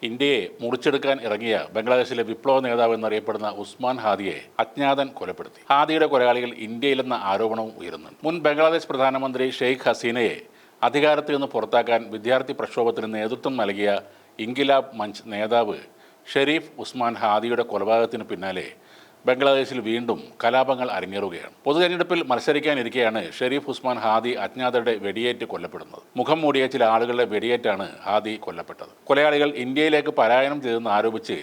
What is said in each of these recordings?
ഇന്ത്യയെ മുറിച്ചെടുക്കാൻ ഇറങ്ങിയ ബംഗ്ലാദേശിലെ വിപ്ലവ നേതാവ് എന്നറിയപ്പെടുന്ന ഉസ്മാൻ ഹാദിയെ അജ്ഞാതൻ കൊലപ്പെടുത്തി. ഹാദിയുടെ കൊലയാളികൾ ഇന്ത്യയിലെന്ന ആരോപണവും ഉയരുന്നുണ്ട്. മുൻ ബംഗ്ലാദേശ് പ്രധാനമന്ത്രി ഷെയ്ഖ് ഹസീനയെ അധികാരത്തിൽ നിന്ന് പുറത്താക്കാൻ വിദ്യാർത്ഥി പ്രക്ഷോഭത്തിന് നേതൃത്വം നൽകിയ ഇൻകിലാബ് മഞ്ച് നേതാവ് ഷെരീഫ് ഉസ്മാൻ ഹാദിയുടെ കൊലപാതകത്തിന് പിന്നാലെ ബംഗ്ലാദേശിൽ വീണ്ടും കലാപങ്ങൾ അരങ്ങേറുകയാണ്. പൊതുതെരഞ്ഞെടുപ്പിൽ മത്സരിക്കാനിരിക്കെയാണ് ഷെരീഫ് ഉസ്മാൻ ഹാദി അജ്ഞാതരുടെ വെടിയേറ്റ് കൊല്ലപ്പെടുന്നത്. മുഖം മൂടിയ ചില ആളുകളുടെ വെടിയേറ്റാണ് ഹാദി കൊല്ലപ്പെട്ടത്. കൊലയാളികൾ ഇന്ത്യയിലേക്ക് പലായനം ചെയ്തെന്ന് ആരോപിച്ച്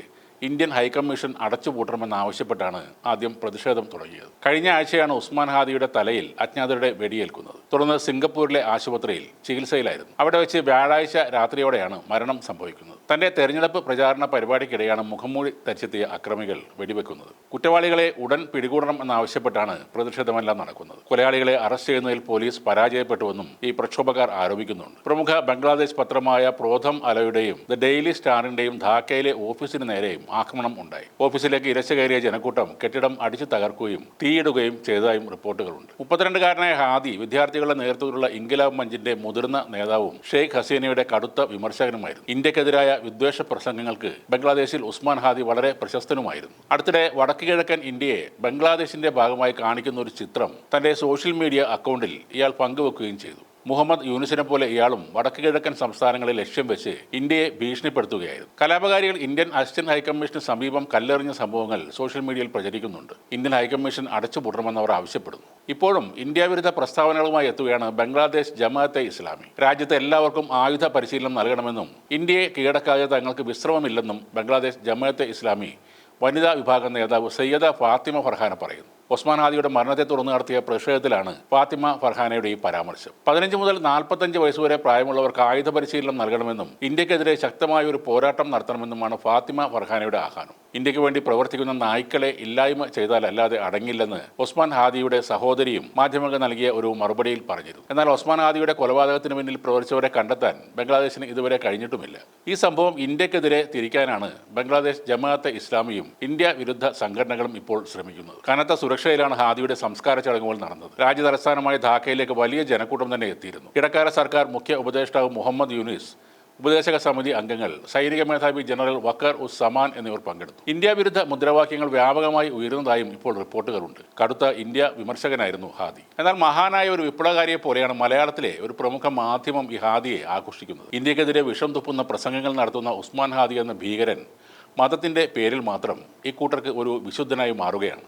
ഇന്ത്യൻ ഹൈക്കമ്മീഷൻ അടച്ചുപൂട്ടണമെന്നാവശ്യപ്പെട്ടാണ് ആദ്യം പ്രതിഷേധം തുടങ്ങിയത്. കഴിഞ്ഞ ആഴ്ചയാണ് ഉസ്മാൻ ഹാദിയുടെ തലയിൽ അജ്ഞാതരുടെ വെടിയേൽക്കുന്നത്. തുടർന്ന് സിംഗപ്പൂരിലെ ആശുപത്രിയിൽ ചികിത്സയിലായിരുന്നു. അവിടെ വെച്ച് വ്യാഴാഴ്ച രാത്രിയോടെയാണ് മരണം സംഭവിക്കുന്നത്. തന്റെ തെരഞ്ഞെടുപ്പ് പ്രചാരണ പരിപാടിക്കിടെയാണ് മുഖംമൂടി ധരിച്ചെത്തിയ അക്രമികൾ വെടിവെക്കുന്നത്. കുറ്റവാളികളെ ഉടൻ പിടികൂടണം എന്നാവശ്യപ്പെട്ടാണ് പ്രതിഷേധമെല്ലാം നടക്കുന്നത്. കൊലയാളികളെ അറസ്റ്റ് ചെയ്യുന്നതിൽ പോലീസ് പരാജയപ്പെട്ടുവെന്നും ഈ പ്രക്ഷോഭക്കാർ ആരോപിക്കുന്നുണ്ട്. പ്രമുഖ ബംഗ്ലാദേശ് പത്രമായ പ്രോഥം അലയുടെയും ദ ഡെയിലി സ്റ്റാറിന്റെയും ധാക്കയിലെ ഓഫീസിന് നേരെയും ആക്രമണം ഉണ്ടായി. ഓഫീസിലേക്ക് ഇരച്ചു കയറിയ ജനക്കൂട്ടം കെട്ടിടം അടിച്ചു തകർക്കുകയും തീയിടുകയും ചെയ്തതായും റിപ്പോർട്ടുകളുണ്ട്. 32-കാരനായ ഹാദി വിദ്യാർത്ഥികളുടെ നേതൃത്വത്തിലുള്ള ഇൻകിലാബ് മഞ്ചിന്റെ മുതിർന്ന നേതാവും ഷെയ്ഖ് ഹസീനയുടെ കടുത്ത വിമർശകനുമായിരുന്നു. ഇന്ത്യക്കെതിരായ വിദ്വേഷ പ്രസംഗങ്ങൾക്ക് ബംഗ്ലാദേശിൽ ഉസ്മാൻ ഹാദി വളരെ പ്രശസ്തനുമായിരുന്നു. അടുത്തിടെ വടക്ക് കിഴക്കൻ ഇന്ത്യയെ ബംഗ്ലാദേശിന്റെ ഭാഗമായി കാണിക്കുന്ന ഒരു ചിത്രം തന്റെ സോഷ്യൽ മീഡിയ അക്കൗണ്ടിൽ ഇയാൾ പങ്കുവെക്കുകയും ചെയ്തു. മുഹമ്മദ് യൂനിസിനെ പോലെ ഇയാളും വടക്ക് കിഴക്കൻ സംസ്ഥാനങ്ങളെ ലക്ഷ്യം വെച്ച് ഇന്ത്യയെ ഭീഷണിപ്പെടുത്തുകയായിരുന്നു. കലാപകാരികൾ ഇന്ത്യൻ അസിസ്റ്റന്റ് ഹൈക്കമ്മീഷന് സമീപം കല്ലെറിഞ്ഞ സംഭവങ്ങൾ സോഷ്യൽ മീഡിയയിൽ പ്രചരിക്കുന്നുണ്ട്. ഇന്ത്യൻ ഹൈക്കമ്മീഷൻ അടച്ചുപൂട്ടണമെന്ന് അവർ ആവശ്യപ്പെടുന്നു. ഇപ്പോഴും ഇന്ത്യ വിരുദ്ധ പ്രസ്താവനകളുമായി എത്തുകയാണ് ബംഗ്ലാദേശ് ജമാഅത്തെ ഇസ്ലാമി. രാജ്യത്തെ എല്ലാവർക്കും ആയുധ പരിശീലനം നൽകണമെന്നും ഇന്ത്യയെ കീഴടക്കാതെ തങ്ങൾക്ക് വിശ്രമമില്ലെന്നും ബംഗ്ലാദേശ് ജമാഅത്തെ ഇസ്ലാമി വനിതാ വിഭാഗം നേതാവ് സയ്യദ ഫാത്തിമ ഫർഹാന പറയുന്നു. ഉസ്മാൻ ഹാദിയുടെ മരണത്തെ തുടർന്ന് നടത്തിയ പ്രതിഷേധത്തിലാണ് ഫാത്തിമ ഫർഹാനയുടെ ഈ പരാമർശം. 15 മുതൽ 45 വയസ്സുവരെ പ്രായമുള്ളവർക്ക് ആയുധ പരിശീലനം നൽകണമെന്നും ഇന്ത്യക്കെതിരെ ശക്തമായ ഒരു പോരാട്ടം നടത്തണമെന്നുമാണ് ഫാത്തിമ ഫർഹാനയുടെ ആഹ്വാനം. ഇന്ത്യക്ക് വേണ്ടി പ്രവർത്തിക്കുന്ന നായ്ക്കളെ ഇല്ലായ്മ ചെയ്താലല്ലാതെ അടങ്ങില്ലെന്ന് ഉസ്മാൻ ഹാദിയുടെ സഹോദരിയും മാധ്യമങ്ങൾ നൽകിയ ഒരു മറുപടിയിൽ പറഞ്ഞിരുന്നു. എന്നാൽ ഉസ്മാൻ ഹാദിയുടെ കൊലപാതകത്തിന് പിന്നിൽ പ്രവർത്തിച്ചവരെ കണ്ടെത്താൻ ബംഗ്ലാദേശിന് ഇതുവരെ കഴിഞ്ഞിട്ടുമില്ല. ഈ സംഭവം ഇന്ത്യക്കെതിരെ തിരിക്കാനാണ് ബംഗ്ലാദേശ് ജമാഅത്തെ ഇസ്ലാമിയും ഇന്ത്യ വിരുദ്ധ സംഘടനകളും ഇപ്പോൾ ശ്രമിക്കുന്നത്. കനത്ത സുരക്ഷയിലാണ് ഹാദിയുടെ സംസ്കാര ചടങ്ങുകൾ നടന്നത്. രാജ്യ തലസ്ഥാനമായ ധാക്കയിലേക്ക് വലിയ ജനക്കൂട്ടം തന്നെ എത്തിയിരുന്നു. ഇടക്കാല സർക്കാർ മുഖ്യ ഉപദേഷ്ടാവ് മുഹമ്മദ് യൂനിസ്, ഉപദേശക സമിതി അംഗങ്ങൾ, സൈനിക മേധാവി ജനറൽ വക്കർ ഉസ് സമാൻ എന്നിവർ പങ്കെടുത്തു. ഇന്ത്യ വിരുദ്ധ മുദ്രാവാക്യങ്ങൾ വ്യാപകമായി ഉയരുന്നതായും ഇപ്പോൾ റിപ്പോർട്ടുകളുണ്ട്. കടുത്ത ഇന്ത്യ വിമർശകനായിരുന്നു ഹാദി. എന്നാൽ മഹാനായ ഒരു വിപ്ലവകാരിയെ പോലെയാണ് മലയാളത്തിലെ ഒരു പ്രമുഖ മാധ്യമം ഈ ഹാദിയെ ആഘോഷിക്കുന്നത്. ഇന്ത്യക്കെതിരെ വിഷം തുപ്പുന്ന പ്രസംഗങ്ങൾ നടത്തുന്ന ഉസ്മാൻ ഹാദി എന്ന ഭീകരൻ മതത്തിന്റെ പേരിൽ മാത്രം ഇക്കൂട്ടർക്ക് ഒരു വിശുദ്ധനായി മാറുകയാണ്.